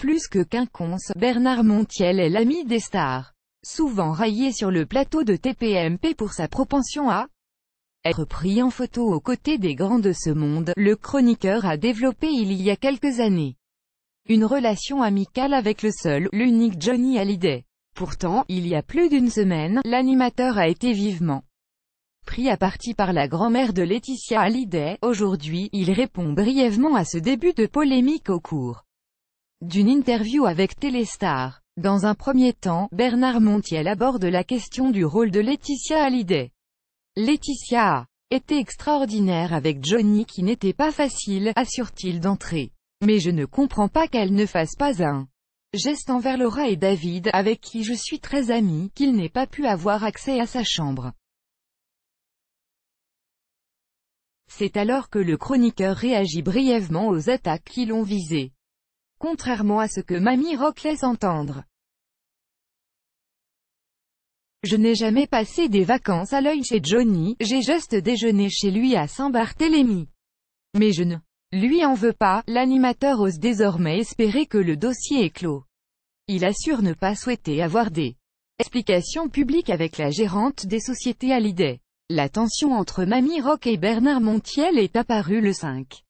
Plus que quinconce, Bernard Montiel est l'ami des stars. Souvent raillé sur le plateau de TPMP pour sa propension à être pris en photo aux côtés des grands de ce monde, le chroniqueur a développé il y a quelques années une relation amicale avec l'unique Johnny Hallyday. Pourtant, il y a plus d'une semaine, l'animateur a été vivement pris à partie par la grand-mère de Laetitia Hallyday. Aujourd'hui, il répond brièvement à ce début de polémique au cours d'une interview avec Téléstar. Dans un premier temps, Bernard Montiel aborde la question du rôle de Laetitia Hallyday. Laetitia a été extraordinaire avec Johnny qui n'était pas facile, assure-t-il d'entrée. Mais je ne comprends pas qu'elle ne fasse pas un geste envers Laura et David, avec qui je suis très amie, qu'il n'ait pas pu avoir accès à sa chambre. C'est alors que le chroniqueur réagit brièvement aux attaques qui l'ont visé. Contrairement à ce que Mamie Rock laisse entendre. Je n'ai jamais passé des vacances à l'œil chez Johnny, j'ai juste déjeuné chez lui à Saint-Barthélemy. Mais je ne lui en veux pas, l'animateur ose désormais espérer que le dossier est clos. Il assure ne pas souhaiter avoir des explications publiques avec la gérante des sociétés Hallyday. La tension entre Mamie Rock et Bernard Montiel est apparue le 5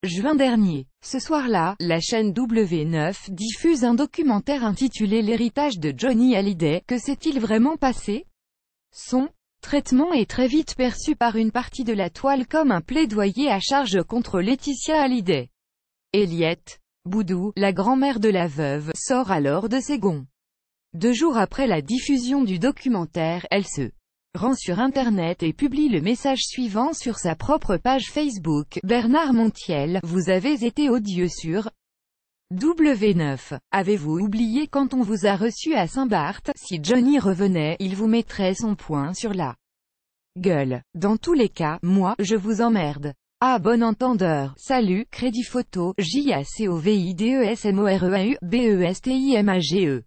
juin dernier. Ce soir-là, la chaîne W9 diffuse un documentaire intitulé L'héritage de Johnny Hallyday. Que s'est-il vraiment passé? Son traitement est très vite perçu par une partie de la toile comme un plaidoyer à charge contre Laetitia Hallyday. Eliette Boudou, la grand-mère de la veuve, sort alors de ses gonds. 2 jours après la diffusion du documentaire, elle se rend sur Internet et publie le message suivant sur sa propre page Facebook. Bernard Montiel, vous avez été odieux sur W9. Avez-vous oublié quand on vous a reçu à Saint-Barth? Si Johnny revenait, il vous mettrait son poing sur la gueule. Dans tous les cas, moi, je vous emmerde. À bon entendeur. Salut, Crédit Photo, JACOVIDESMOREAU, BESTIMAGE.